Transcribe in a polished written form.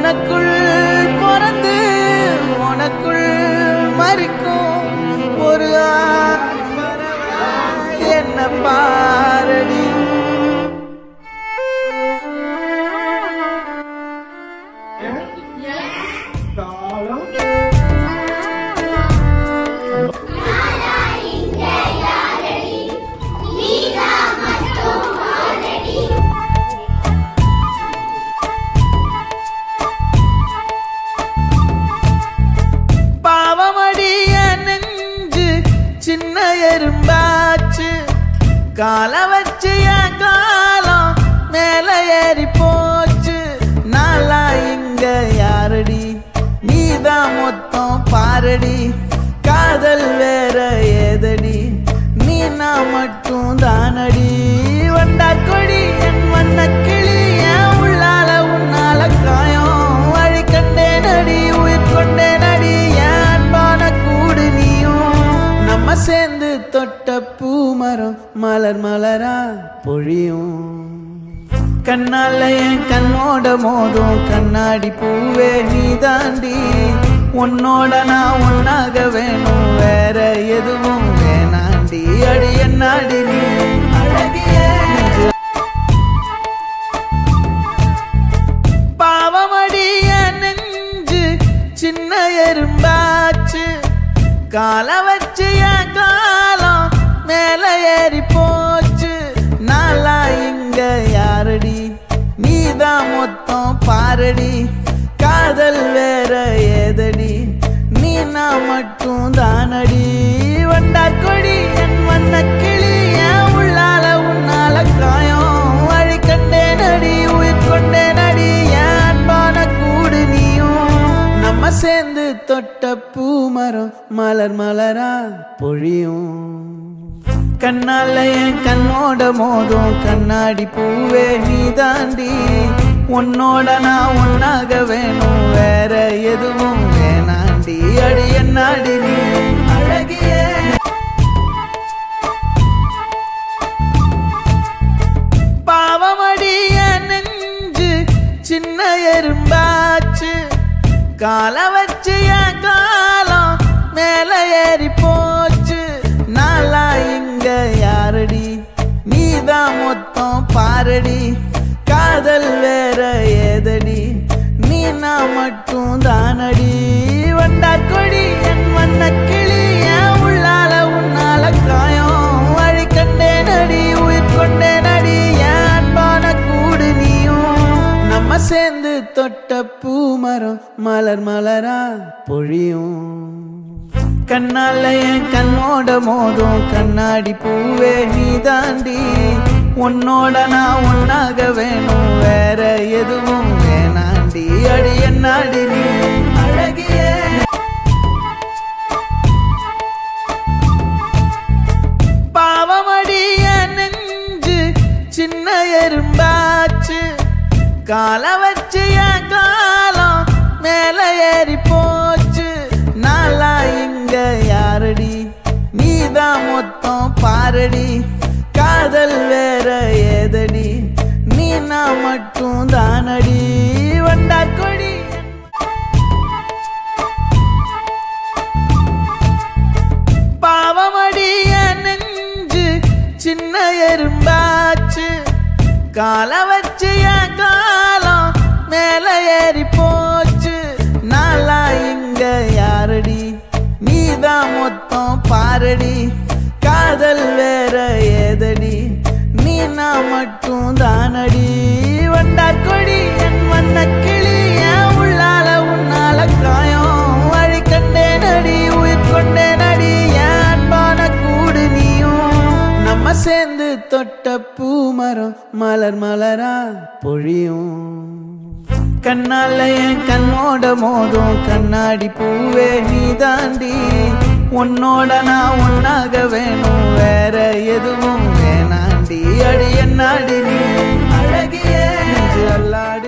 உனக்குள் பிறந்து உனக்குள் மறிக்கும் ஒரு என்ன பாரடி சின்ன எறும்பாச்சு கால வச்சு என் காலம் மேல ஏறி போச்சு நாளா இங்க யாரடி நீதான் மொத்தம் பாரடி காதல் வேற ஏதடி நீ நான் மட்டும் தானடி வண்டா கொடி என் வண்ண கிளி என் உள்ளால உன்னால காயம் வழி கண்டேன் அடி உயிர் கொண்டேன் அடி என் அன்பான கூடு நீயும் நம்ம சேர்ந்து தொட்ட பூமரம் மலர் மலரா பொழியும் கண்ணால என் கண்ணோட மோதும் கண்ணாடி பூவே நீ தாண்டி உன்னோட நான் ஒன்னாக வேணும் வேற எதுவும் வேணாண்டி அடி என்னாடி நீ அழகிய பாவமடிய நெஞ்சு சின்ன எறும்பாச்சு கால வச்சு என் காலம் மேல ஏறி போச்சு நாளா இங்க யாரடி நீதான் மொத்தம் பாரடி காதல் வேற ஏதடி நீ நான் மட்டும் தானடி வண்டா கொடி என் வண்ண கிளி என் உள்ளால உன்னால காயம் வழி கண்டேன் அடி உயிர் கொண்டேன் அடி என் அன்பான கூடு நீயும் நம்ம சேர்ந்து தொட்ட பூமரம் மலர் மலரா பொழியும் கண்ணால என் கண்ணோட மோதும் கண்ணாடி பூவே நீ தாண்டி உன்னோட நான் ஒன்னாக வேணும் வேற எதுவும் வேணாண்டி அடி என்னாடி நீ அழகிய பாவமடிய நெஞ்சு சின்ன எறும்பாச்சு கால வச்சு என் காலம் மேல ஏறி போச்சு நாளா இங்க யாரடி நீதான் மொத்தம் பாரடி காதல் வேற ஏதடி நீ நான் மட்டும் தானடி வண்டா கொடி என் வண்ண கிளி என் உள்ளால உன்னால காயம் வழி கண்டேன் அடி உயிர் கொண்டேன் அடி என் அன்பான கூடு நீயும் நம்ம சேர்ந்து தொட்ட பூமரம் மலர் மலரா பொழியும் கண்ணால என் கண்ணோட மோதும் கண்ணாடி பூவே நீ தாண்டி உன்னோட நான் ஒன்னாக வேணும் வேற எதுவும் வேணாண்டி அடி என்னாடி நீ அழகிய பாவமடிய நெஞ்சு சின்ன எறும்பாச்சு கால வச்சு என் காலம் மேல ஏறி போச்சு நாளா இங்க யாரடி நீதான் மொத்தம் பாரடி காதல் வேற ஏதடி நீ நான் மட்டும் தானடி வண்டா கொடி பாவமடிய நெஞ்சு சின்ன எறும்பாச்சு கால வச்சு என் காலம் மேல ஏறி போச்சு நாளா இங்க யாரடி நீதான் மொத்தம் பாரடி காதல் வேற ஏதடி நீ நான் மட்டும் தானடி வண்டா கொடி என் வண்ண கிளி என் உள்ளால உன்னால காயம் வழி கண்டேன் அடி உயிர் கொண்டேன் அடி என் அன்பான கூடு நீயும் நம்ம சேர்ந்து தொட்ட பூமரம் மலர் மலரா பொழியும் கண்ணால என் கண்ணோட மோதும் கண்ணாடி பூவே நீ தாண்டி உன்னோட நான் ஒன்னாக வேணும் வேற எதுவும் வேணாண்டி அடி என்னாடி நீ அழகிய அல்லாடி